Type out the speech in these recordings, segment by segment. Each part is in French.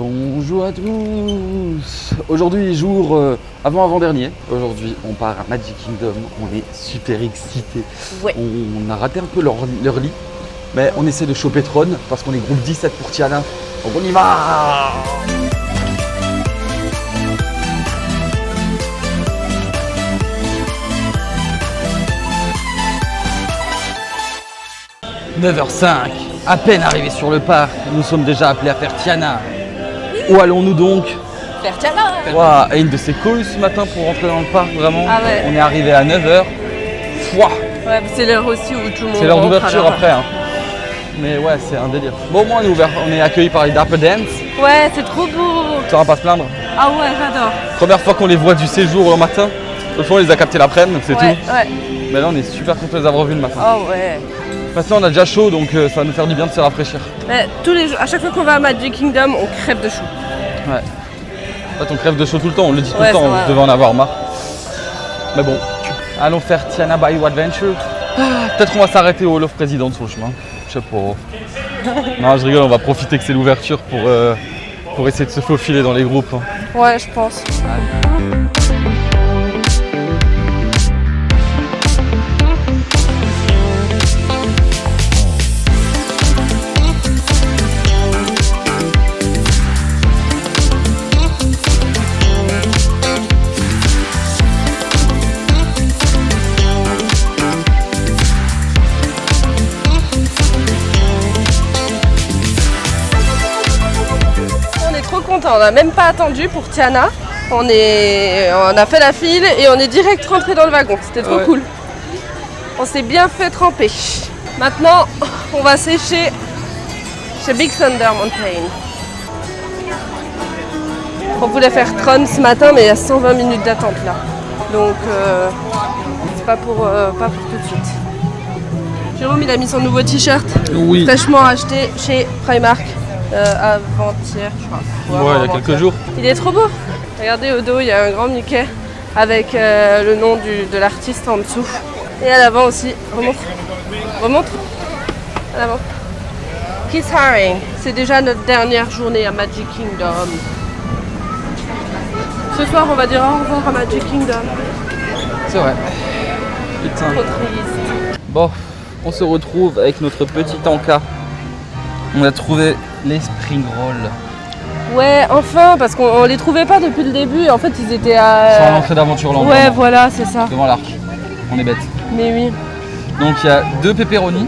Bonjour à tous. Aujourd'hui, jour avant-dernier. Aujourd'hui, on part à Magic Kingdom. On est super excités. Ouais. On a raté un peu leur lit. Mais on essaie de choper Tron parce qu'on est groupe 17 pour Tiana. Donc on y va. « 9h05, à peine arrivé sur le parc, nous sommes déjà appelés à faire Tiana. Où allons-nous donc ? Faire Tiana. Waouh, et une de ces calls ce matin pour rentrer dans le parc, vraiment. Ah ouais. On est arrivé à 9h. Fouah. Ouais, c'est l'heure aussi où tout le monde C'est l'heure rentre, d'ouverture alors. après. Hein. Mais ouais, c'est un délire. Bon, au moins on est ouvert, on est accueillis par les Dapper Dance. Ouais, c'est trop beau. Ça va pas se plaindre. Ah ouais, j'adore. Première fois qu'on les voit du séjour au matin. Au fond, on les a captés l'après-midi, c'est Ouais, tout. ouais. Mais là, on est super contents de les avoir vus le matin. Oh ouais. Maintenant, on a déjà chaud, donc ça va nous faire du bien de se rafraîchir. Mais tous les jours, à chaque fois qu'on va à Magic Kingdom, on crève de chaud. Ouais. En fait, on crève de chaud tout le temps, on le dit tout Ouais, le temps, c'est on vrai. devait en avoir marre. Mais bon, allons faire Tiana Bayou Adventure. Peut-être qu'on va s'arrêter au Hall of Presidents sur le chemin. Je sais pas. Non, je rigole, on va profiter que c'est l'ouverture pour essayer de se faufiler dans les groupes. Hein. Ouais, je pense. On n'a même pas attendu pour Tiana. On a fait la file et on est direct rentré dans le wagon. C'était trop cool. On s'est bien fait tremper. Maintenant, on va sécher chez Big Thunder Mountain. On voulait faire Tron ce matin, mais il y a 120 minutes d'attente là. Donc, c'est pas pour tout de suite. Jérôme, il a mis son nouveau t-shirt. Oui. Fraîchement acheté chez Primark. Avant-hier, je crois. Ouais, il y a quelques jours. Il est trop beau. Regardez au dos, il y a un grand Mickey avec le nom de l'artiste en dessous. Et à l'avant aussi. Remonte. À l'avant. Keith Haring. C'est déjà notre dernière journée à Magic Kingdom. Ce soir, on va dire au revoir à Magic Kingdom. C'est vrai. Putain. Trop triste. Bon, on se retrouve avec notre petit encas. On a trouvé les spring rolls. Ouais, enfin, parce qu'on les trouvait pas depuis le début. En fait, ils étaient Sur à... l'entrée d'Aventureland. Ouais, vraiment. voilà, c'est ça. Devant l'arc. On est bête. Mais oui. Donc il y a 2 pepperoni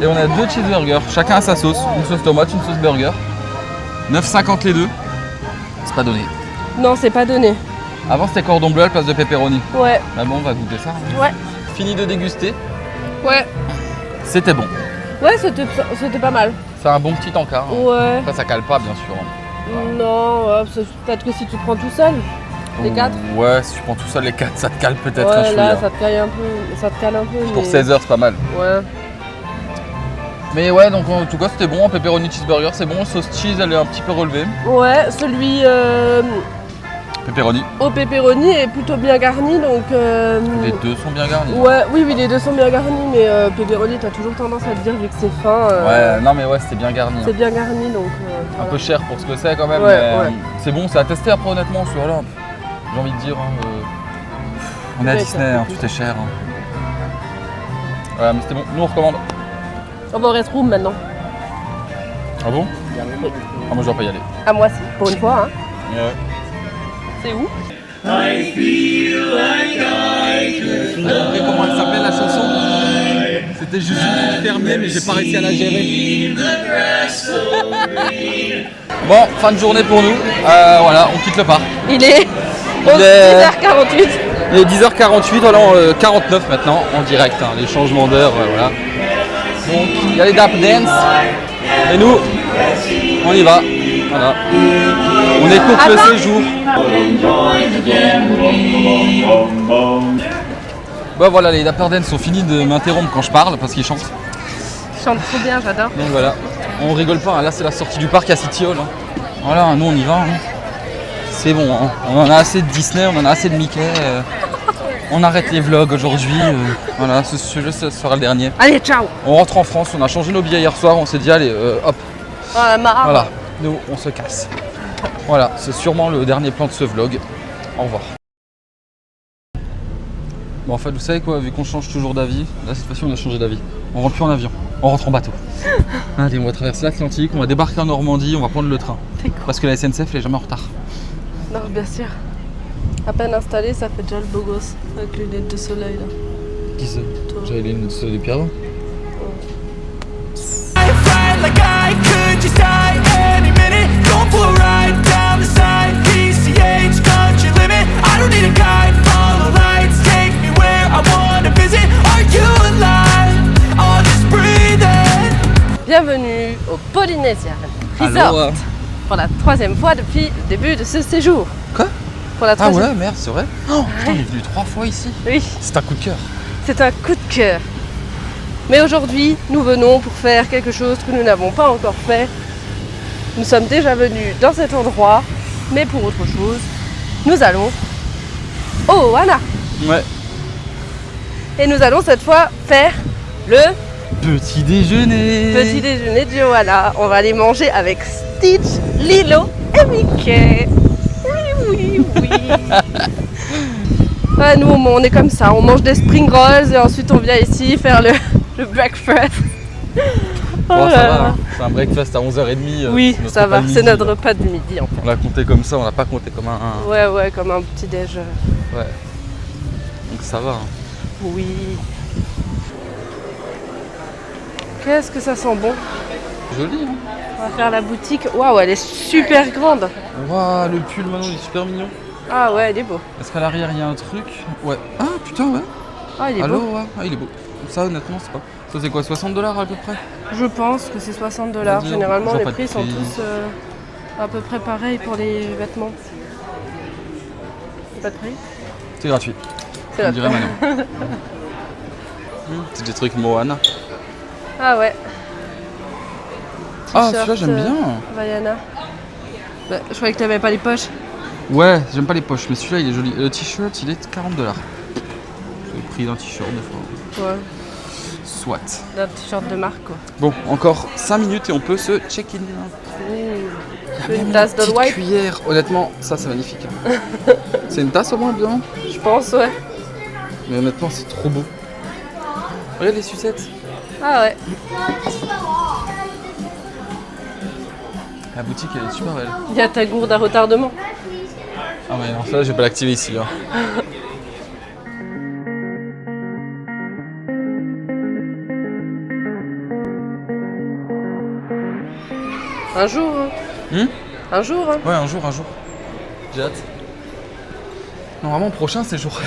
et on a 2 cheeseburgers. Chacun a sa sauce. Une sauce tomate, une sauce burger. 9,50 les deux. C'est pas donné. Non, c'est pas donné. Avant c'était cordon bleu à la place de pepperoni. Ouais. Mais bon, on va goûter ça. Ouais. Fini de déguster. Ouais. C'était bon. Ouais, c'était pas mal. C'est un bon petit encas. Hein. Ouais. Après ça cale pas bien sûr. Non, peut-être que si tu prends tout seul, les 4. Ouais, si tu prends tout seul les 4, ça te cale peut-être un Ouais, chouïa. là, ça te cale un peu. Pour mais... 16 heures, c'est pas mal. Ouais. Mais ouais, donc en tout cas c'était bon. Pepperoni cheeseburger, c'est bon. Sauce cheese, elle est un petit peu relevée. Ouais, celui Pepperoni. au pepperoni est plutôt bien garni, donc... Les deux sont bien garnis. Ouais, oui, les deux sont bien garnis, mais pepperoni, t'as toujours tendance à te dire, vu que c'est fin... Ouais, non mais ouais, c'était bien garni. C'est bien garni, donc... Un peu cher pour ce que c'est quand même, Ouais, mais ouais. c'est bon, c'est à tester après honnêtement. Voilà, j'ai envie de dire, hein, on est à Ouais, Disney, c'est un hein, peu tout est cher. Hein. Ouais, mais c'était bon, nous on recommande. On va au restroom maintenant. Ah bon? Oui. Ah moi je dois pas y aller. À moi, c'est pour une fois, hein. Ouais. C'est où? T'as compris comment elle s'appelle la chanson? C'était juste une fille fermée mais j'ai pas réussi à la gérer. Bon, fin de journée pour nous. Voilà, on quitte le parc. Il est Il est- 10h48. Il est 10h48, voilà, 49 maintenant en direct, hein, les changements d'heure, voilà. Donc il y a les Dap Dance et nous, on y va. Voilà. On écoute le séjour. Bon voilà, les Dapper Dance sont finis de m'interrompre quand je parle parce qu'ils chantent. Il chante trop bien, j'adore. Donc voilà, on rigole pas, hein. Là c'est la sortie du parc à City Hall. Hein. Voilà, nous on y va. Hein. C'est bon, hein. On en a assez de Disney, on en a assez de Mickey. On arrête les vlogs aujourd'hui. Voilà, ce sera le dernier. Allez, ciao. On rentre en France, on a changé nos billets hier soir, on s'est dit allez, hop. Marre. Voilà, nous on se casse. Voilà, c'est sûrement le dernier plan de ce vlog. Au revoir. Bon, en fait, vous savez quoi, vu qu'on change toujours d'avis, là cette fois-ci on a changé d'avis. On rentre plus en avion, on rentre en bateau. Allez, on va traverser l'Atlantique, on va débarquer en Normandie, on va prendre le train. Parce que la SNCF elle est jamais en retard. Non, bien sûr. À peine installé, ça fait déjà le beau gosse avec les lunettes de soleil là. Qui c'est? Toi. J'avais les lunettes de soleil depuis avant. Like I could just die any minute. Going for a ride down the side. PCH country limit. I don't need a guide. Follow lights. Take me where I wanna visit. Are you alive? I'll just breathe in. Bienvenue au Polynesian Resort. Aloha. Pour la 3e fois depuis le début de ce séjour. Quoi? Pour la Ah 3e. ouais, merde, c'est vrai. Oh putain, on est venu 3 fois ici. Oui, C'est un coup de cœur. c'est un coup de cœur. Mais aujourd'hui, nous venons pour faire quelque chose que nous n'avons pas encore fait. Nous sommes déjà venus dans cet endroit, mais pour autre chose, nous allons au Ohana. Ouais. Et nous allons cette fois faire le Petit déjeuner. petit déjeuner du Ohana. On va aller manger avec Stitch, Lilo et Mickey. Oui, oui, oui. Ouais, nous, on est comme ça. On mange des spring rolls et ensuite on vient ici faire le breakfast. Bon, Oh ça là va, là. hein. C'est un breakfast à 11h30. Oui, c'est notre ça repas va. de C'est midi, notre là. repas de midi en fait. On l'a compté comme ça, on l'a pas compté comme un. Ouais, comme un petit déj. Ouais. Donc ça va. Hein. Oui. Qu'est-ce que ça sent bon. Joli, hein. On va faire la boutique. Waouh, elle est super grande. Waouh, le pull maintenant il est super mignon. Ah ouais, il est beau. Est-ce qu'à l'arrière il y a un truc? Ouais. Ah putain, ouais. Ah, il est Allô, beau. ouais. Ah, il est beau. Ça, honnêtement, c'est pas. Ça, c'est quoi, $60 à peu près? Je pense que c'est $60. Vas-y, Généralement, ils ont les pas de prix sont prix. tous à peu près pareils pour les vêtements. Pas de prix? C'est gratuit. C'est On là. dirait Manon. C'est des trucs Moana. Ah ouais. Ah, T-shirt, celui-là, j'aime bien. Vaiana. Bah, je croyais que t'avais pas les poches. Ouais, j'aime pas les poches, mais celui-là, il est joli. Le t-shirt, il est de $40. C'est le prix d'un t-shirt, des fois. Ouais. Soit. Un t-shirt de marque quoi. Bon, encore 5 minutes et on peut se check-in. Une tasse de Petite white, cuillère, honnêtement, ça c'est magnifique. C'est une tasse au moins, bien. je pense, ouais. Mais honnêtement, c'est trop beau. Regarde les sucettes. Ah ouais. La boutique, elle est super belle. Il y a ta gourde à retardement. Ah ouais, non, ça, je vais pas l'activer ici. Hein. Un jour, hein. Un jour, hein. Ouais, un jour. J'ai hâte. Normalement, prochain séjour.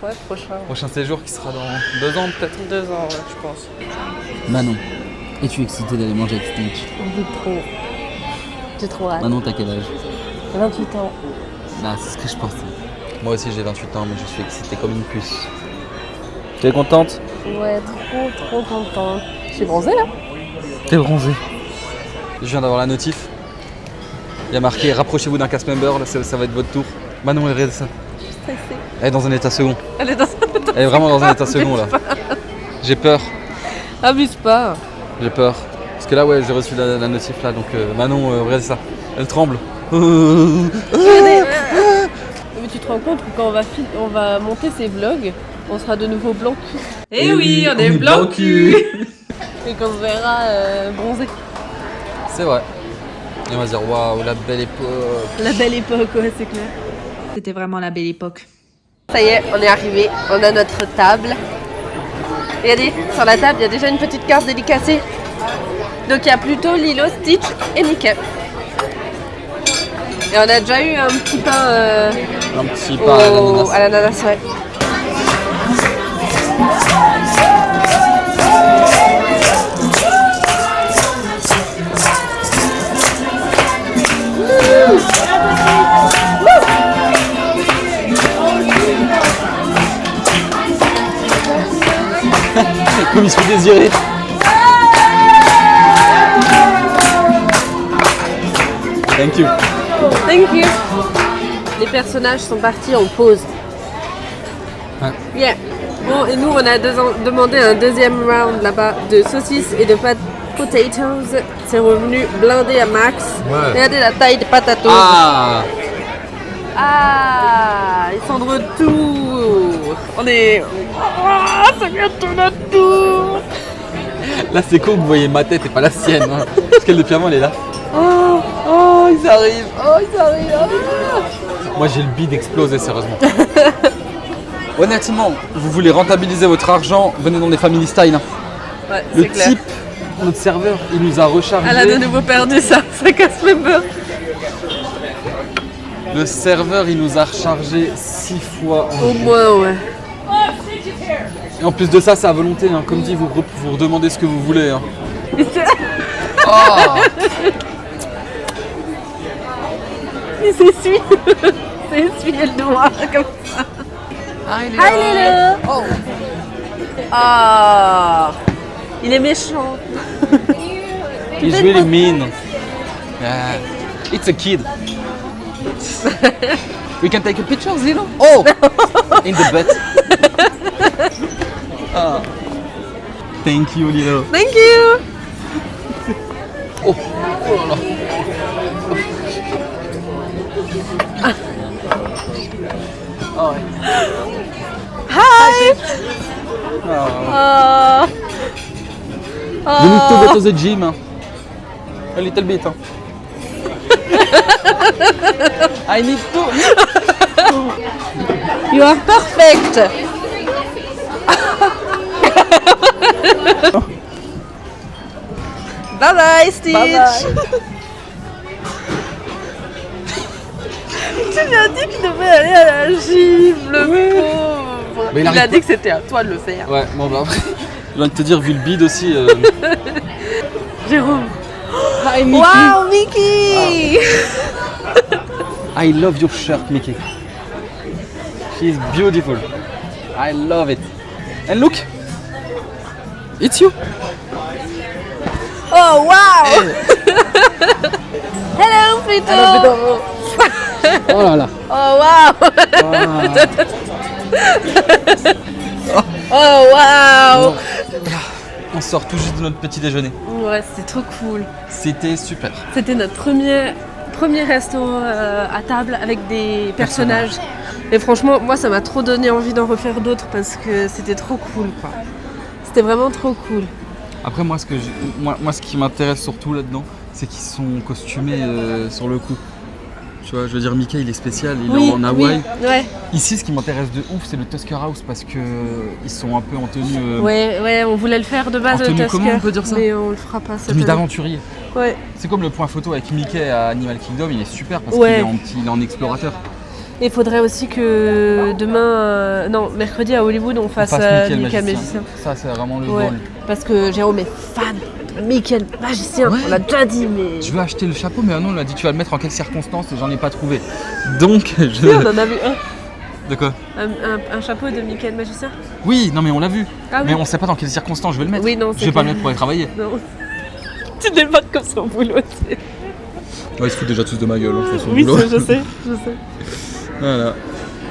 Ouais, prochain. Prochain séjour qui sera dans 2 ans peut-être. 2 ans, ouais, je pense. Manon, es-tu excitée d'aller manger avec Stitch? Trop. J'ai trop hâte. Manon, t'as quel âge? 28 ans. Bah, c'est ce que je pensais. Moi aussi, j'ai 28 ans, mais je suis excité comme une puce. Tu es contente? Ouais, trop contente. Je suis bronzée là. T'es bronzé. Je viens d'avoir la notif. Il y a marqué rapprochez-vous d'un cast member, là ça va être votre tour. Manon, regardez ça. Stressée. Elle est dans un état second. Elle est dans Elle est vraiment dans un état second là. J'ai peur. Abuse pas. J'ai peur. Parce que là, ouais, j'ai reçu la notif là, donc Manon, regardez ça. Elle tremble. Mais tu te rends compte que quand on va monter ces vlogs, on sera de nouveau blanc cul. Eh oui, on est blanc cul. Et qu'on se verra bronzé. C'est vrai. Et on va se dire, waouh, la belle époque. La belle époque, ouais, c'est clair. C'était vraiment la belle époque. Ça y est, on est arrivé, on a notre table. Regardez, sur la table, il y a déjà une petite carte dédicacée. Donc il y a plutôt Lilo, Stitch et Mickey. Et on a déjà eu un petit pain Un petit pain à l'ananas. à l'ananas, ouais. Comme il se fait désirer. Thank you. Thank you. Les personnages sont partis en pause. Ouais. Bien. Bon, et nous, on a demandé un deuxième round là-bas de saucisses et de pâtes potatoes. C'est revenu blindé à max. Ouais. Regardez la taille des patatos. Ah, ils sont de retour. On est... Ah, ça vient de notre tour. Là c'est con que vous voyez ma tête et pas la sienne. Hein. Parce qu'elle depuis avant elle est là. Oh, ils arrivent. Moi j'ai le bide explosé sérieusement. Honnêtement, vous voulez rentabiliser votre argent, venez dans des family style. Hein. Ouais, Le c'est clair. type, notre serveur, il nous a rechargé. Elle a de nouveau perdu ça casse le beurre. Le serveur, il nous a rechargé 6 fois. Au moins, ouais. Et en plus de ça, c'est à volonté. Hein. Comme dit, vous redemandez ce que vous voulez. Hein. Il s'essuie. C'est essuyer le doigt comme ça. Hi Lilo. Oh. Ah. Il est méchant. He's really mean. Yeah. It's a kid. We can take a picture, Zilo? Oh! In the butt. Ah. Thank you, Lilo. Thank you. Oh, oh là là. Oh, ouais. Hi. We need to go to the gym. Hein. A little bit. Hein. I need to. You are perfect. Bye bye Stitch. Bye bye. Tu lui as dit qu'il devait aller à la gym, le pauvre. Mais il il a arrive dit que c'était à toi de le faire. Ouais, bon bah après, j'ai envie de te dire, vu le bide aussi. Jérôme. Hi Mickey. Wow, Mickey. I love your shirt, Mickey. She's beautiful. I love it. And look, it's you. Oh wow. Hello Pluto. Oh là là. Oh wow. Oh wow. On sort tout juste de notre petit déjeuner. Ouais, c'était trop cool. C'était super. C'était notre premier resto à table avec des personnages. Et franchement, moi, ça m'a trop donné envie d'en refaire d'autres parce que c'était trop cool, quoi. C'était vraiment trop cool. Après, moi, ce qui m'intéresse surtout là-dedans, c'est qu'ils sont costumés sur le coup. Tu vois, je veux dire, Mickey, il est spécial, il est en Hawaï. Oui, ouais. Ici, ce qui m'intéresse de ouf, c'est le Tusker House parce que ils sont un peu en tenue. Ouais, on voulait le faire de base, en tenue, le Tusker, comment on peut dire ça, mais on le fera pas cette tenue année. d'aventurier. Ouais. C'est comme le point photo avec Mickey à Animal Kingdom, il est super parce Ouais. qu'il est en explorateur. Et il faudrait aussi que demain, non, mercredi à Hollywood, on fasse Mickey le magicien. Ça, c'est vraiment le Ouais. goal. Parce que Jérôme est fan de Mickey le magicien. Ouais. On l'a déjà dit, mais. Je veux acheter le chapeau, mais non, on m'a dit tu vas le mettre en quelles circonstances et j'en ai pas trouvé. Donc, Si, on en a vu un. De quoi? Un chapeau de Mickey le magicien. Oui, non, mais on l'a vu. Ah oui. Mais on sait pas dans quelles circonstances je vais le mettre. Oui, non, je c'est vais pas le clair. mettre pour aller travailler. Non. Tu débattes comme son boulot, tu sais. Ouais, ils se foutent déjà tous de ma gueule, hein, de toute façon, Oui, le boulot. je sais. Voilà.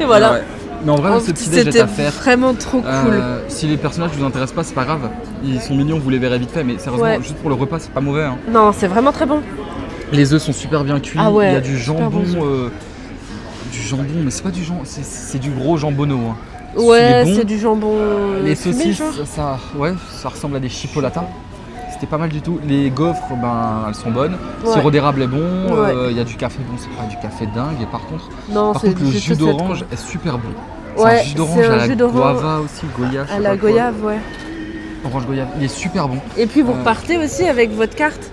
Et voilà. Ouais. Mais en vrai, Oh, ce petit déj est c'était à faire. vraiment trop cool. Si les personnages vous intéressent pas, c'est pas grave. Ils sont mignons, vous les verrez vite fait, mais sérieusement, Ouais. juste pour le repas, c'est pas mauvais. Hein. Non, c'est vraiment très bon. Les œufs sont super bien cuits. Ah ouais, Il y a du super jambon. bons Du jambon, mais c'est pas du jambon, c'est du gros jambonneau. Hein. Ouais, Il est bon. c'est du jambon. Les fumé, saucisses, genre. ça ressemble à des chipolatas. C'était pas mal du tout. Les gaufres, ben, elles sont bonnes. Ouais. Sirop d'érable est bon. Ouais. Il y a du café bon, c'est pas du café dingue. Et par contre, Non, c'est le juste jus cette, d'orange quoi. est super bon. Ouais, c'est un jus d'orange c'est un à la jus d'orange guava aussi, goya. je sais À pas la quoi. goyave, ouais. Orange goyave. Il est super bon. Et puis vous repartez aussi avec votre carte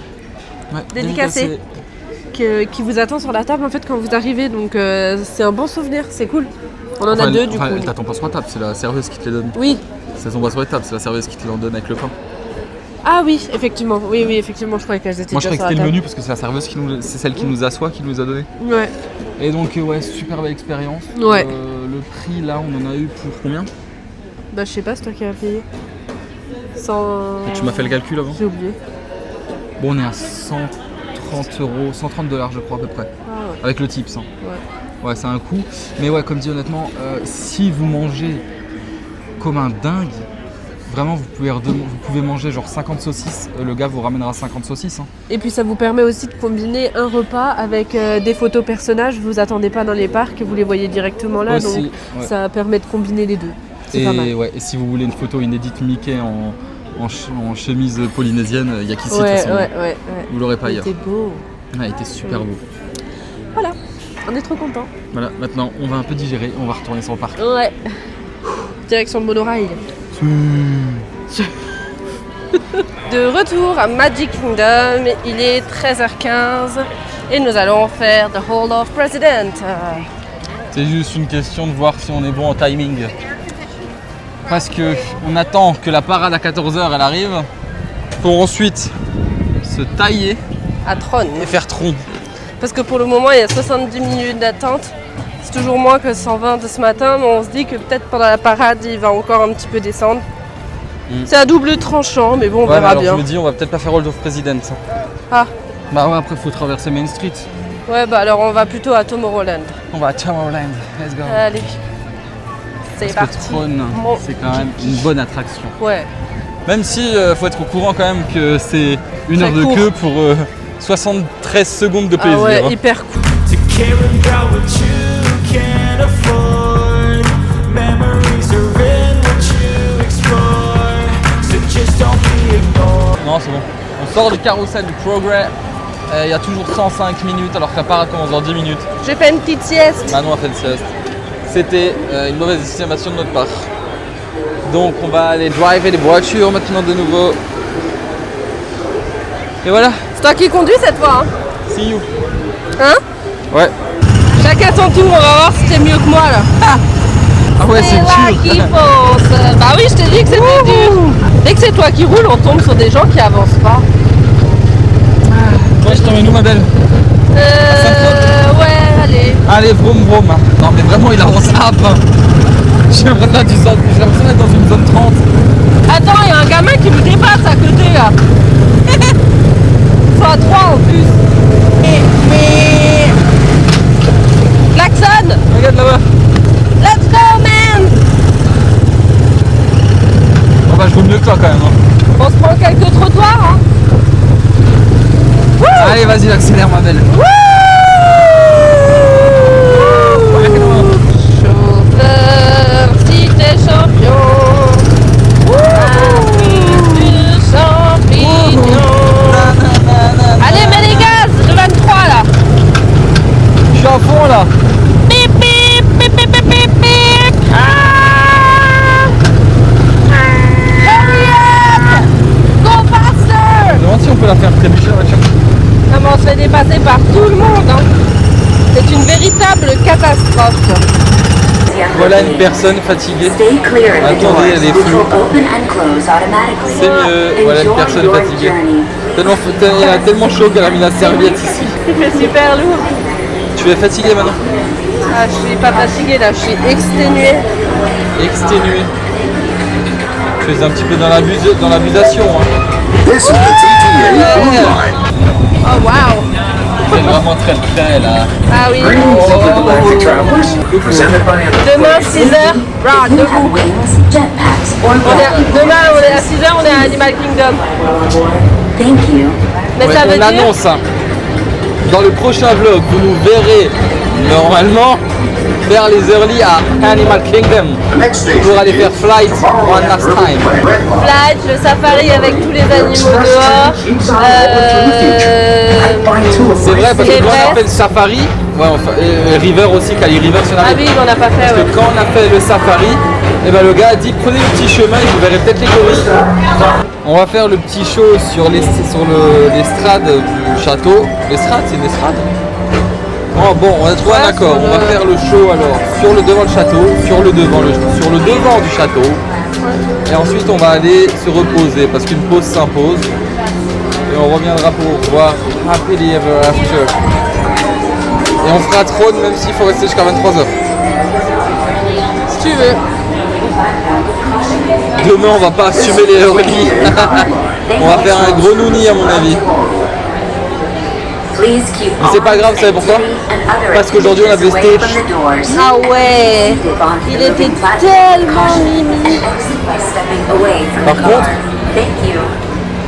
Ouais, Dédicacé. Qui vous attend sur la table en fait quand vous arrivez. Donc c'est un bon souvenir, c'est cool. On en a deux du coup. Elle t'attend pas sur la table, c'est la serveuse qui te les donne. Oui. Ça s'envoie sur la table, c'est la serveuse qui te les donne avec le pain. Ah oui, effectivement. Oui, effectivement, je croyais qu'elles étaient Moi je déjà croyais que sur c'était la le table. menu parce que c'est la serveuse c'est celle qui nous assoit, qui nous a donné. Ouais. Et donc ouais, super belle expérience. Ouais. Le prix là, on en a eu pour combien? Bah je sais pas, c'est toi qui as payé. 100... Tu m'as fait le calcul avant? J'ai oublié. Bon, on est à 130 euros, 130 $ je crois à peu près. Ah ouais. Avec le tips. Hein. Ouais. Ouais, c'est un coût. Mais ouais, comme dit honnêtement, si vous mangez comme un dingue, vraiment vous pouvez manger genre 50 saucisses, le gars vous ramènera 50 saucisses. Hein. Et puis ça vous permet aussi de combiner un repas avec des photos personnages, vous attendez pas dans les parcs et vous les voyez directement là, Aussi, donc ouais. ça permet de combiner les deux. C'est pas mal. Ouais, et si vous voulez une photo inédite Mickey en chemise polynésienne, il n'y a qu'ici de toute façon. Ouais. Vous l'aurez pas ailleurs. C'était beau. Ouais, il était super beau. Voilà, on est trop contents. Voilà, maintenant on va un peu digérer, on va retourner sur le parc. Ouais. Direction le monorail. De retour à Magic Kingdom, il est 13h15 et nous allons faire The Hall of President. C'est juste une question de voir si on est bon en timing. Parce que on attend que la parade à 14h elle arrive pour ensuite se tailler À Tron. et faire tronc. Parce que pour le moment, il y a 70 minutes d'attente. C'est toujours moins que 120 de ce matin, mais on se dit que peut-être pendant la parade, il va encore un petit peu descendre. C'est à double tranchant, mais bon, on Ouais, mais verra alors bien. je me dis, on va peut-être pas faire Hall of President. Ah, Bah ouais, après faut traverser Main Street. ouais, bah alors on va plutôt à Tomorrowland. On va à Tomorrowland, let's go. Allez, c'est Parce parti. que Tron, Bon. c'est quand même une bonne attraction. Ouais, Même si faut être au courant quand même que c'est une Très heure de court. queue pour 73 secondes de ah plaisir. ouais, hein. hyper cool. To care about what you can't afford. Memories are in what you explore. So just don't be ignored. Non, c'est bon. On sort du carrousel du Progrès. Il y a toujours 105 minutes alors que la parade commence dans 10 minutes. J'ai fait une petite sieste. Manon a fait une sieste. C'était une mauvaise estimation de notre part. Donc on va aller driver les voitures maintenant de nouveau. Et voilà, C'est toi qui conduis cette fois, hein? see you. Hein? Ouais. Chacun son tour, on va voir si t'es mieux que moi là. Ah ouais, c'est là dur. qui fonce. Bah oui, je t'ai dit que c'était dur. Dès que c'est toi qui roules, on tombe sur des gens qui avancent pas. Toi, je t'emmène où, ma belle? Ouais, allez. Allez, vroom vroom. Non, mais vraiment, il avance rap. J'ai l'impression d'être dans une zone 30. Attends, il y a un gamin qui me dépasse à côté là. Ils sont à 3 en plus. Mais... Klaxon. Regarde là-bas. Let's go man. Oh bah, je roule mieux que toi quand même. Hein. On se prend quelques trottoirs hein. Allez, vas-y, accélère, ma belle. Chauffeur, si t'es champion. Afrique du champignon. Allez, mets les gaz, le 23 là. Je suis à fond là. Bip bip, bip bip bip bip bip. Hurry up! Go faster! Demande si on peut la faire trébucher la voiture. Non, mais on se fait dépasser par tout le monde. Hein. C'est une véritable catastrophe. Voilà une personne fatiguée. Attendez, elle est floue. C'est mieux. Voilà une personne fatiguée. Il a tellement chaud qu'elle a mis la serviette ici. Il fait super lourd. Tu es fatigué maintenant? Ah, je suis pas fatiguée là, je suis exténuée. Exténué. Tu es un petit peu dans l'abusation. Hein. This is the TTA food line. Oh waouh! C'est vraiment très près là. Ah oui. Greetings, intergalactic travelers. Presented by Demain 6h, Rod, debout. Demain on est à 6h, on est à Animal Kingdom. Thank you. Mais Ouais, ça veut on dire... annonce. Hein. Dans le prochain vlog, vous nous verrez normalement faire les early à Animal Kingdom next station. pour aller faire Flight one last time. Flight, le safari avec tous les animaux dehors. C'est vrai parce que les quand on a verres. fait le safari, ouais, et River aussi, Cali River sur la Ah oui, on n'a pas fait. Parce Ouais. que quand on a fait le safari, et ben le gars a dit prenez le petit chemin et vous verrez peut-être les gorilles. On va faire le petit show sur l'estrade du château. L'estrade, c'est l'estrade? Oh bon, on a trouvé un accord. On va faire le show alors sur le devant du château, sur le devant du château. Et ensuite on va aller se reposer parce qu'une pause s'impose. Et on reviendra pour voir Happily Ever After. Et on fera Tron même s'il faut rester jusqu'à 23h. Si tu veux. Demain on va pas assumer les early. On va faire un gros nouni à mon avis. Please keep Mais c'est pas grave, vous savez pourquoi? Parce qu'aujourd'hui, on avait stage. Ah ouais, il était tellement mimi. Par contre,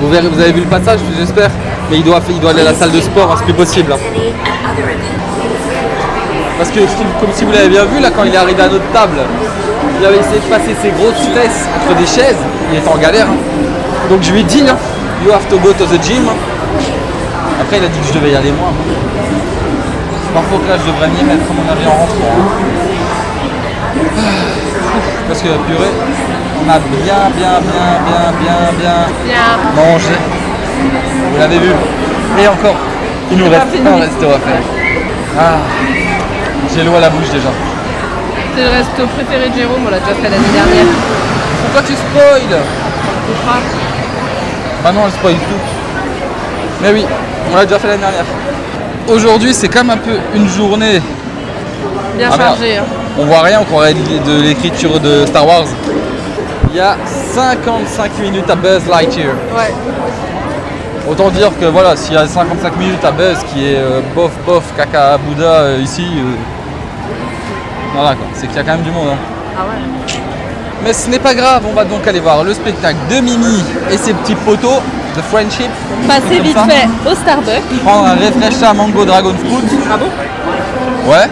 vous avez vu le passage, j'espère. Mais il doit aller à la salle de sport, hein, c'est plus possible. Hein. Parce que, comme si vous l'avez bien vu, là, quand il est arrivé à notre table, il avait essayé de passer ses grosses fesses entre des chaises. Il était en galère. Hein. Donc je lui ai dit, hein, you have to go to the gym. Après, il a dit que je devais y aller moi. Parfois que là, je devrais m'y mettre, à mon avis, en rentrant. Hein. Parce que, purée, on a bien mangé. Vous l'avez vu. Et encore, il nous reste un resto à faire. Ah, j'ai l'eau à la bouche déjà. C'est le resto préféré de Jérôme, on l'a déjà fait l'année dernière. Pourquoi tu spoil? Ah non, elle spoil tout. Mais oui, on l'a déjà fait l'année dernière. Aujourd'hui, c'est quand même un peu une journée Bien chargé. Hein. On voit rien, on croirait de l'écriture de Star Wars. Il y a 55 minutes à Buzz Lightyear. Ouais. Autant dire que voilà, s'il y a 55 minutes à Buzz qui est bof, caca, Bouddha ici, voilà quoi, c'est qu'il y a quand même du monde. Hein. Ah ouais. Mais ce n'est pas grave, on va donc aller voir le spectacle de Mimi et ses petits potos de Friendship. Passer vite fait au Starbucks. Prendre un Refresca Mango Dragon Fruit. Ah bon? Ouais.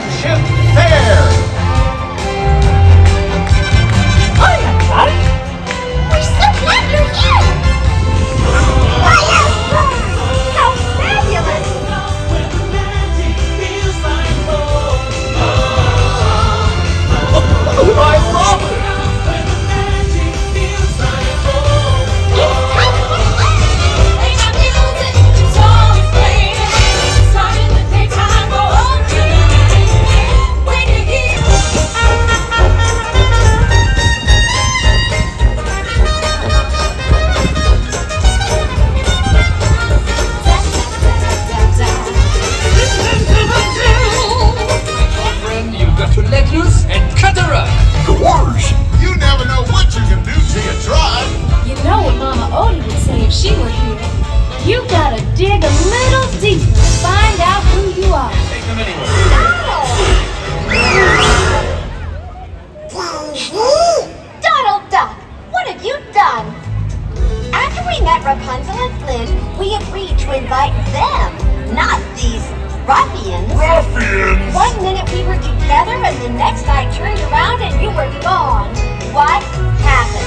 Rapunzel and Flynn, we agreed to invite them, not these ruffians. Ruffians! 1 minute we were together and the next I turned around and you were gone. What happened?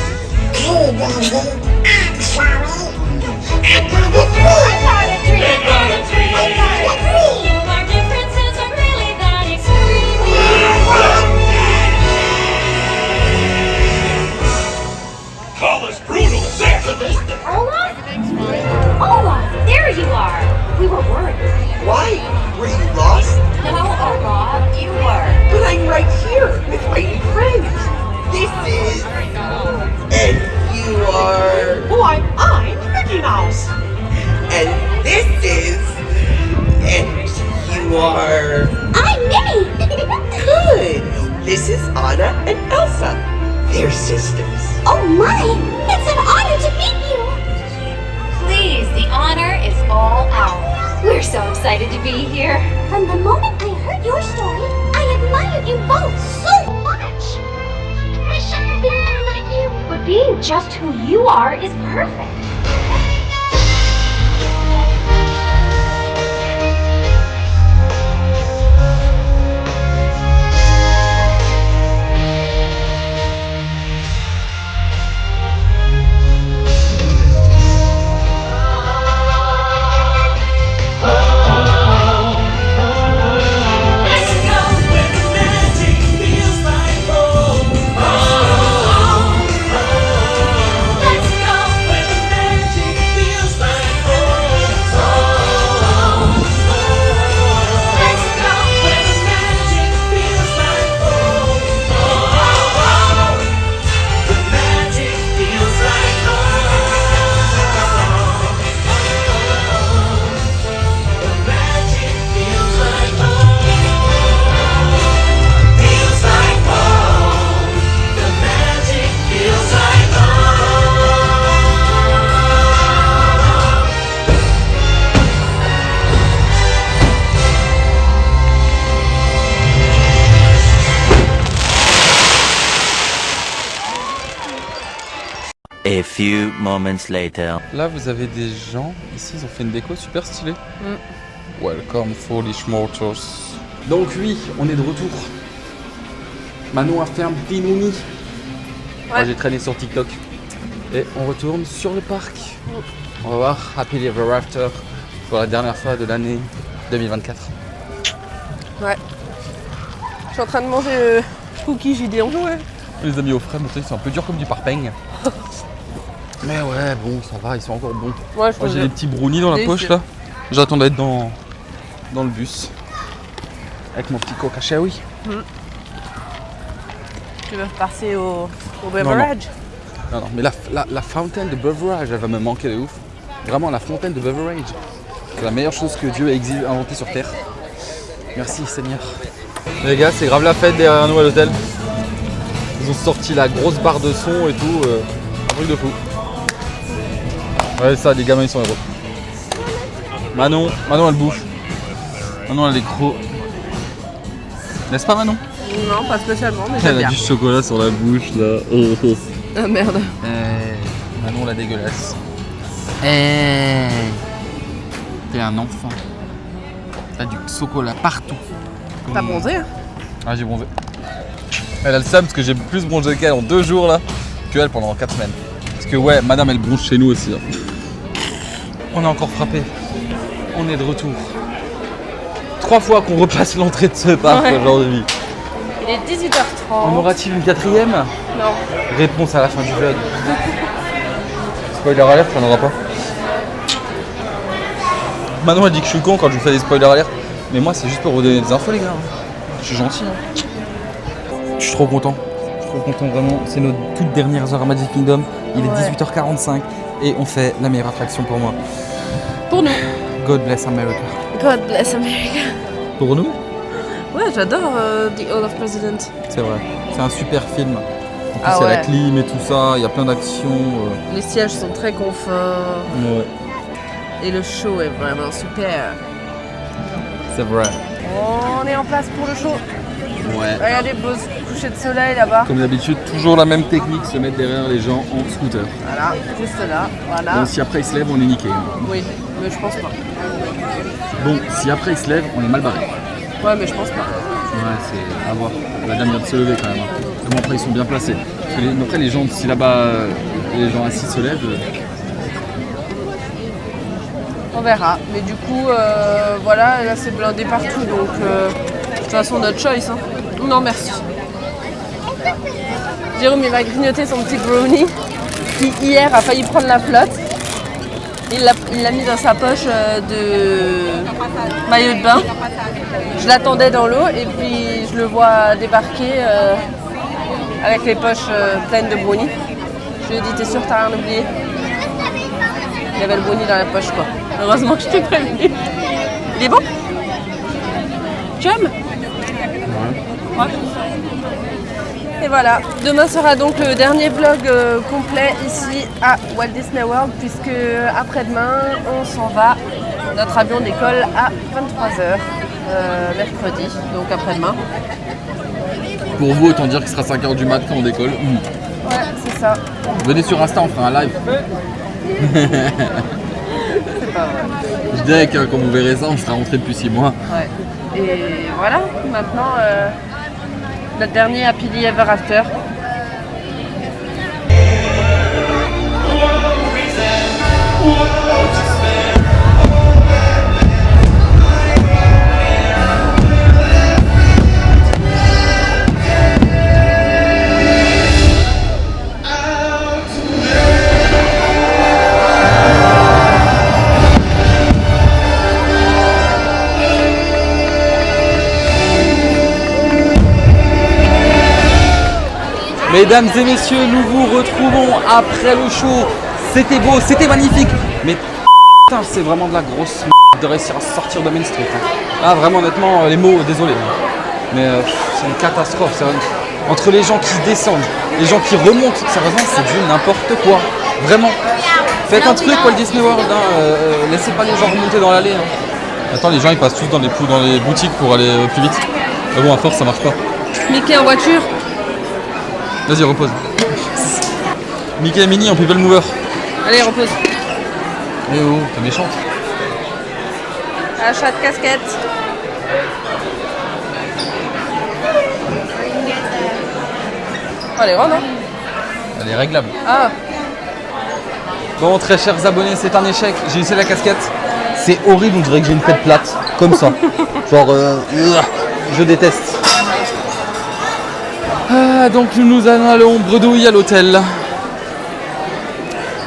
Hey, Daddy. I'm sorry. I got a dream. I got a dream. I got a dream. Our differences are really that extreme. Call us brutal sexist. Olaf? Olaf, there you are. We were worried. Why? Were you lost? No, Olaf, you were. But I'm right here with my new friends. This is... And you are... Oh, I'm Mickey Mouse. And this is... And you are... I'm Minnie. Good. This is Anna and Elsa. They're sisters. Oh my, it's an honor to meet you. Please, the honor is all ours. We're so excited to be here. From the moment I heard your story, I admired you both so much. I shouldn't have been more like you. But being just who you are is perfect. Let's go where the A few moments later. Là, vous avez des gens. Ici, ils ont fait une déco super stylée. Welcome, Foolish Mortals. Donc, oui, on est de retour. Manon a fait un petit nouni. Moi, j'ai traîné sur TikTok. Et on retourne sur le parc. On va voir Happily Ever After pour la dernière fois de l'année 2024. Ouais. Je suis en train de manger le cookie Gideon. Ouais. Les amis au frais, ils sont un peu durs comme du parpeigne. Mais ouais, bon, ça va, ils sont encore bons. Ouais, moi, j'ai des petits brownies dans la poche là. J'attends d'être dans le bus. Avec mon petit coca cherry. Tu veux passer au beverage? Non, mais la fontaine de beverage, elle va me manquer de ouf. Vraiment, la fontaine de beverage. C'est la meilleure chose que Dieu ait inventée sur Terre. Merci Seigneur. Les gars, c'est grave la fête derrière nous à l'hôtel. Ils ont sorti la grosse barre de son et tout. Un truc de fou. Ouais, ça, les gamins, ils sont heureux. Manon, elle bouffe. Manon, elle est crocs. N'est-ce pas, Manon? Non, pas spécialement, mais j'aime bien. Elle a du chocolat sur la bouche, là. Ah merde. Manon, la dégueulasse. T'es un enfant. T'as du chocolat partout. T'as bronzé, hein? Ah, j'ai bronzé. Elle a le seum parce que j'ai plus bronzé qu'elle en 2 jours, là, que elle pendant 4 semaines. Parce que, ouais, madame, elle bronze chez nous aussi. Hein. On a encore frappé. On est de retour. 3 fois qu'on repasse l'entrée de ce parc aujourd'hui. Il est 18h30. En aura-t-il une 4e? Non. Réponse à la fin du vlog. Spoiler alert, il n'y en aura pas. Manon elle dit que je suis con quand je vous fais des spoilers alert. Mais moi c'est juste pour vous donner des infos les gars. Je suis gentil. Hein. Je suis trop content. Je suis trop content vraiment. C'est nos toutes dernières heures à Magic Kingdom. Il est 18h45 et on fait la meilleure attraction pour moi. Pour nous. God bless America. God bless America. Pour nous? Ouais, j'adore The Hall of Presidents. C'est vrai. C'est un super film. En plus, il y a la clim et tout ça, il y a plein d'actions. Les sièges sont très confort. Ouais. Et le show est vraiment super. C'est vrai. On est en place pour le show. Ouais. Regardez, beau coucher de soleil là-bas. Comme d'habitude, toujours la même technique, se mettre derrière les gens en scooter. Voilà, juste là. Voilà. Bon, si après ils se lèvent, on est niqué. Oui, mais je pense pas. Bon, si après ils se lèvent, on est mal barré. Ouais, mais je pense pas. Ouais, c'est à voir. La dame vient de se lever quand même. Bon, après, ils sont bien placés. Parce que après, les gens, si là-bas, les gens assis se lèvent. On verra. Mais du coup, voilà, là c'est blindé partout. Donc, de toute façon, notre choice. Hein. Non, merci. Jérôme, il va grignoter son petit brownie qui, hier, a failli prendre la flotte. Il l'a mis dans sa poche de maillot de bain. Je l'attendais dans l'eau et puis je le vois débarquer avec les poches pleines de brownie. Je lui ai dit, t'es sûr que t'as rien oublié? Il avait le brownie dans la poche quoi. Heureusement que je t'ai prévenu. Il est bon? Tu aimes? Ouais. Et voilà, demain sera donc le dernier vlog complet ici à Walt Disney World puisque après-demain on s'en va. Notre avion décolle à 23h mercredi, donc après-demain. Pour vous, autant dire qu'il sera 5h du mat quand on décolle. Ouais, c'est ça. Venez sur Insta, on fera un live. C'est pas vrai. Je dirais que quand vous verrez ça, on sera rentré depuis 6 mois. Ouais. Et voilà, maintenant notre dernier Happily Ever After. Mesdames et messieurs, nous vous retrouvons après le show. C'était beau, c'était magnifique. Mais putain, c'est vraiment de la grosse merde de réussir à sortir de Main Street. Là, vraiment, honnêtement, les mots, désolé. Mais c'est une catastrophe. Entre les gens qui descendent, les gens qui remontent, sérieusement, c'est du n'importe quoi. Vraiment. Faites un truc, Walt Disney World. Laissez pas les gens remonter dans l'allée. Attends, les gens ils passent tous dans les boutiques pour aller plus vite. Mais bon, à force, ça marche pas. Mickey en voiture. Vas-y, repose. Mickey et Minnie en People Mover. Allez, repose. Eh oh, t'es méchante. Achat de casquette. Oh, elle est grande, hein? Elle est réglable. Ah, Bon, très chers abonnés, c'est un échec. J'ai essayé la casquette. C'est horrible, on dirait que j'ai une tête plate. Comme ça. Genre, je déteste. Ah, donc nous allons bredouille à l'hôtel.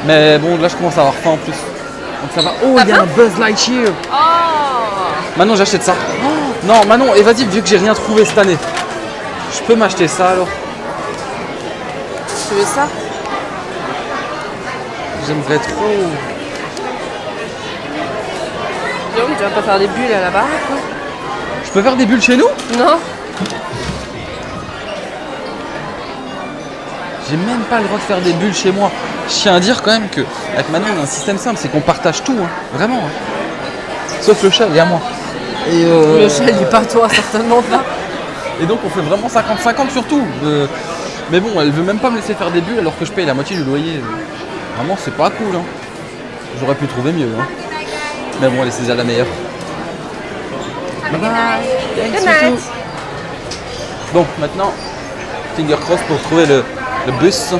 Mais bon, là je commence à avoir faim en plus. Donc ça va. Oh, il y a un Buzz Lightyear. oh. Manon, j'achète ça. Oh, non, Manon, et vas-y, vu que j'ai rien trouvé cette année, je peux m'acheter ça alors. Tu veux ça? J'aimerais trop. Donc, tu vas pas faire des bulles à la baraque, quoi? Je peux faire des bulles chez nous? Non? J'ai même pas le droit de faire des bulles chez moi. Je tiens à dire quand même que avec Manon on a un système simple, c'est qu'on partage tout, hein. Vraiment. Hein. Sauf le chat, il est à moi. Et Le chat, il est pas toi, certainement pas. Et donc on fait vraiment 50-50 sur tout. Mais bon, elle veut même pas me laisser faire des bulles alors que je paye la moitié du loyer. Vraiment, c'est pas cool. Hein. J'aurais pu trouver mieux. Hein. Mais bon, allez, c'est déjà la meilleure. Bye bye. Good night. Bon, maintenant, finger cross pour trouver le bus.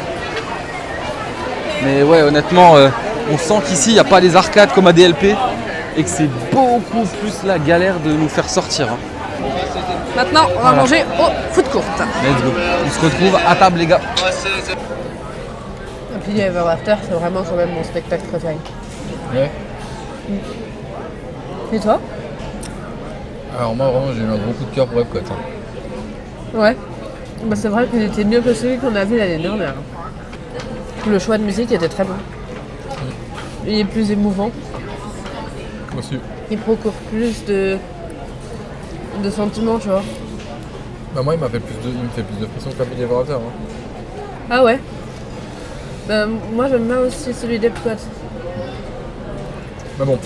Mais ouais, honnêtement, on sent qu'ici, il n'y a pas les arcades comme à DLP et que c'est beaucoup plus la galère de nous faire sortir. Hein. Maintenant, on va manger au food court. Let's go. On se retrouve à table, les gars. Et puis Ever After, c'est vraiment quand même mon spectacle préféré. Ouais. Et toi? Alors moi vraiment j'ai eu un gros coup de cœur pour Epcot. Hein. Ouais. Bah, c'est vrai qu'il était mieux que celui qu'on a vu l'année dernière. Le choix de musique était très bon. Il est plus émouvant. Aussi. Il procure plus de sentiments, tu vois. Bah moi il me fait plus de pression que la Ever After. Hein. Ah ouais? Bah, moi j'aime bien aussi celui d'Epcot. Mais bon.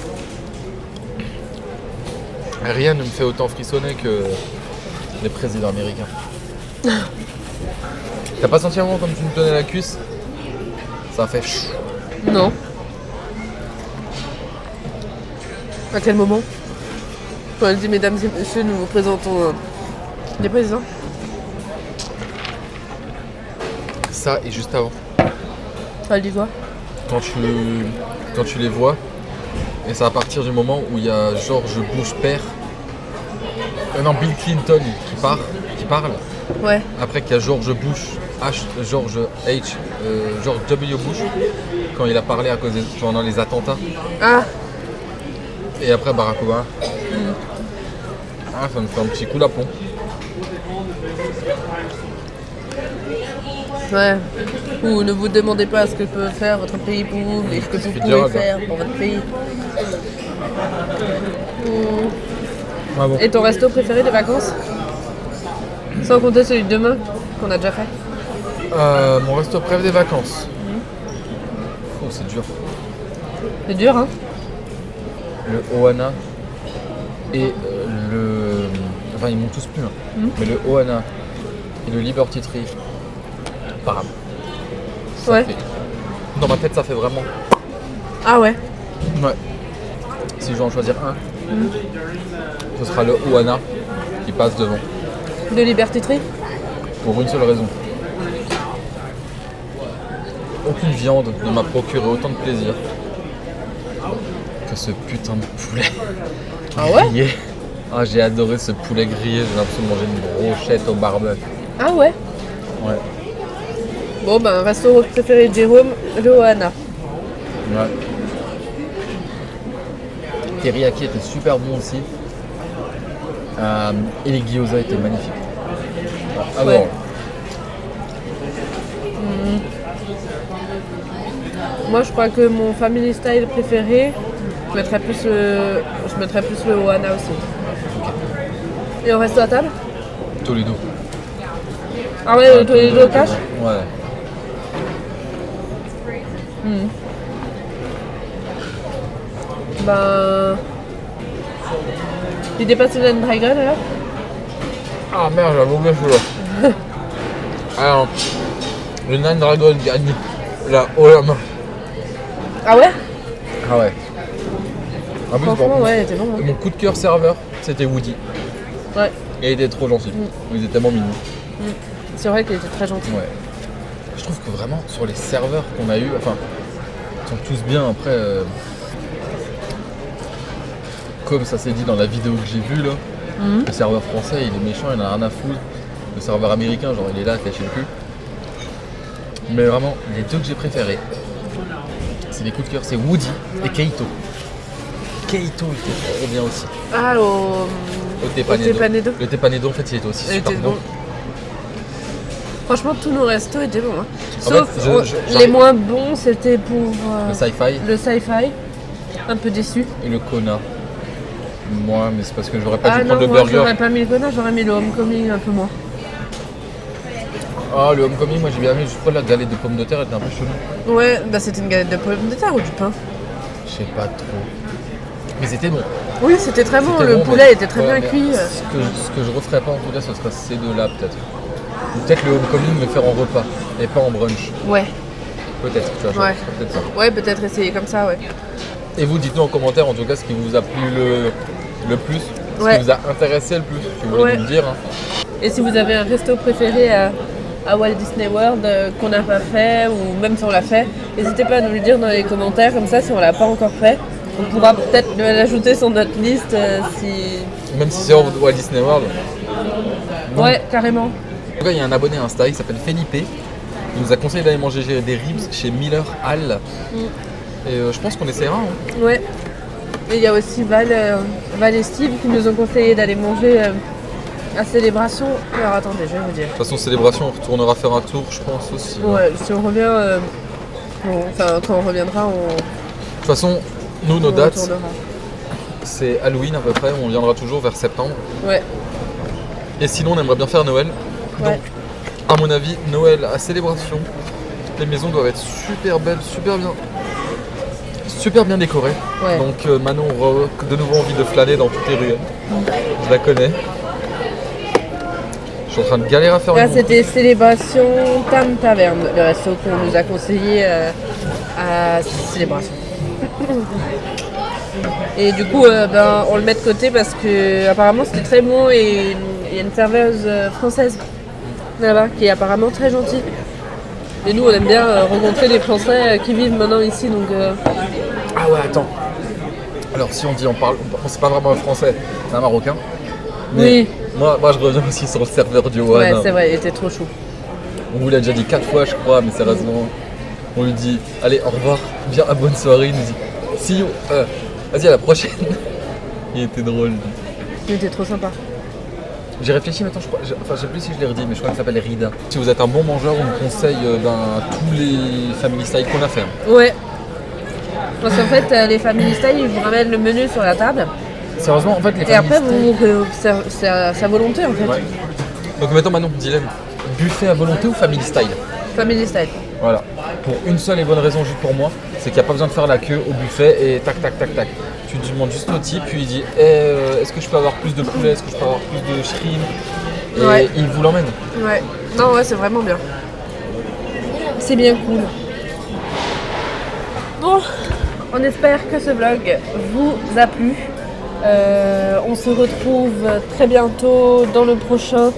Rien ne me fait autant frissonner que les présidents américains. T'as pas senti un moment comme tu me tenais la cuisse? Ça a fait chou. Non. À quel moment? Quand elle dit mesdames et messieurs, nous vous présentons les présidents. Ça et juste avant. Elle dit quoi? Quand tu les vois, et c'est à partir du moment où il y a George Bush père, non Bill Clinton qui parle. Ouais. Après qu'il y a George Bush, George W. Bush, quand il a parlé à cause pendant les attentats. Ah. Et après Barack Obama. Ah, ça me fait un petit coup d'aplomb. Ouais. Ou ne vous demandez pas ce que peut faire votre pays pour vous, mais ce que vous pouvez faire pour votre pays. Ah bon. Et ton resto préféré des vacances? Sans compter celui de demain qu'on a déjà fait. Mon resto préféré des vacances. Oh, c'est dur. C'est dur, hein? Le Ohana et le... Enfin, ils m'ont tous plu. Hein. Mais le Ohana et le Liberty Tree, bam. Ouais. Dans ma tête, ça fait vraiment... Ah ouais? Ouais. Si je dois en choisir un, ce sera le Ohana qui passe devant. De Liberty Tree? Pour une seule raison. Aucune viande ne m'a procuré autant de plaisir que ce putain de poulet grillé. Ouais. Ah, j'ai adoré ce poulet grillé, j'ai l'impression de manger une brochette au barbecue. Ah ouais? Ouais. Bon ben, resto préféré de Jérôme, le Ohana. Ouais. Teriyaki était super bon aussi. Et les gyoza étaient magnifiques. Ah Ouais. bon. Moi je crois que mon family style préféré, je mettrais plus le Ohana aussi. Et on reste à table? Toledo. Ah ouais, le Toledo cash? Ouais. Ben... Tu dépasses le Dragon alors? Ah merde, j'avais oublié celui-là. Alors, le Nine Dragon gagne. Là, oh la main. Ah ouais? Ah ouais. En plus, Franchement, bon, ouais, elle était bon. Hein. mon coup de cœur serveur, c'était Woody. Ouais. Et il était trop gentil. Il était tellement mignon. C'est vrai qu'il était très gentil. Ouais. Je trouve que vraiment, sur les serveurs qu'on a eu, enfin, ils sont tous bien après. Comme ça s'est dit dans la vidéo que j'ai vue là, le serveur français il est méchant, il en a rien à foutre. Le serveur américain, genre il est là, caché le cul. Mais vraiment, les deux que j'ai préférés, c'est les coups de cœur, c'est Woody et Keito. Keito était trop bien aussi. Ah, au Tepanedo. Le Tepanedo en fait il était aussi super bon. Franchement, tous nos restos étaient bons. Hein. En Sauf fait, les moins bons, c'était pour le sci-fi. Le sci-fi. Un peu déçu. Et le Kona. Moi, mais c'est parce que j'aurais pas dû non, prendre le moi, burger. J'aurais pas mis le Kona, j'aurais mis le Homecoming un peu moins. Ah, le Homecoming, moi j'ai bien aimé. Je crois la galette de pommes de terre était un peu chelou. Ouais, bah c'était une galette de pommes de terre ou du pain? Je sais pas trop. Mais c'était bon. Oui, c'était très bon. C'était Le bon, poulet mais- était très bien cuit. Ce que je referais pas en tout cas, ce serait ces deux-là peut-être. Ou peut-être le Homecoming, mais faire en repas et pas en brunch. Ouais. Peut-être, tu vois, Ouais. peut-être ça. Ouais, peut-être essayer comme ça, ouais. Et vous, dites-nous en commentaire en tout cas ce qui vous a plu le plus, ce Ouais. qui vous a intéressé le plus, si vous voulez nous le dire. Hein. Et si vous avez un resto préféré à Walt Disney World qu'on n'a pas fait, ou même si on l'a fait, n'hésitez pas à nous le dire dans les commentaires, comme ça si on l'a pas encore fait, on pourra peut-être l'ajouter sur notre liste si... Même si c'est hors de Walt Disney World. Ouais, carrément. En tout cas, il y a un abonné Insta, il s'appelle Felipe. Il nous a conseillé d'aller manger des ribs chez Miller Hall. Et je pense qu'on essaiera. Hein. Ouais. Et il y a aussi Val et Steve qui nous ont conseillé d'aller manger à Célébration. Alors attendez, je vais vous dire. De toute façon, Célébration, on retournera faire un tour, je pense aussi. Ouais, si on revient... Enfin, quand on reviendra, on... De toute façon, nous, nos on dates, retournera. c'est Halloween à peu près, on viendra toujours vers septembre. Ouais. Et sinon, on aimerait bien faire Noël. Ouais. Donc, à mon avis, Noël à Célébration. Les maisons doivent être super belles, super bien décorées. Ouais. Donc Manon aura de nouveau envie de flâner dans toutes les ruelles. Je la connais. Je suis en train de galérer à faire Là, une c'était Célébration Tam Taverne, le resto qu'on nous a conseillé à Célébration. Et du coup, on le met de côté parce que apparemment c'était très bon et il y a une serveuse française là-bas qui est apparemment très gentille. Et nous, on aime bien rencontrer des Français qui vivent maintenant ici, donc... Ah ouais, attends. Alors si on dit, c'est pas vraiment un français, c'est un marocain. Mais oui. Moi, je reviens aussi sur le serveur du One. Ouais, c'est vrai, il était trop chou. On vous l'a déjà dit 4 fois, je crois, mais sérieusement, on lui dit, allez, au revoir, viens à bonne soirée. Il nous dit, see you, vas-y à la prochaine. Il était drôle. Il était trop sympa. J'ai réfléchi maintenant, je sais plus si je l'ai redit, mais je crois que ça s'appelle Rida. Si vous êtes un bon mangeur, on vous conseille tous les Family Style qu'on a fait. Ouais. Parce qu'en fait, les Family Style, ils vous ramènent le menu sur la table. Sérieusement, en fait, les et Family après, Style... c'est à sa volonté, en fait. Ouais. Donc maintenant, Manon, dilemme, buffet à volonté ou Family Style? Family Style. Voilà. Pour une seule et bonne raison, juste pour moi, c'est qu'il n'y a pas besoin de faire la queue au buffet et tac, tac, tac, tac. Tu demandes juste au type, puis il dit est-ce que je peux avoir plus de poulet, est-ce que je peux avoir plus de shrimp? Et ouais. Il vous l'emmène. Ouais. Non, ouais, c'est vraiment bien. C'est bien cool. Bon, on espère que ce vlog vous a plu. On se retrouve très bientôt dans le prochain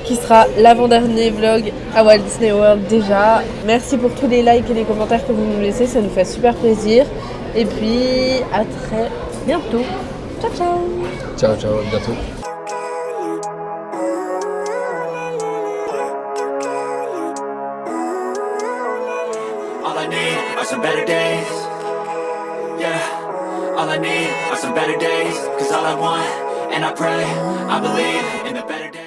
qui sera l'avant-dernier vlog à Walt Disney World déjà. Merci pour tous les likes et les commentaires que vous nous laissez, ça nous fait super plaisir. Et puis à très bientôt. Ciao ciao. Ciao ciao, à bientôt. All I need are some better days. Yeah, all I need are some better days. Cause all I want, and I pray, I believe in the better days.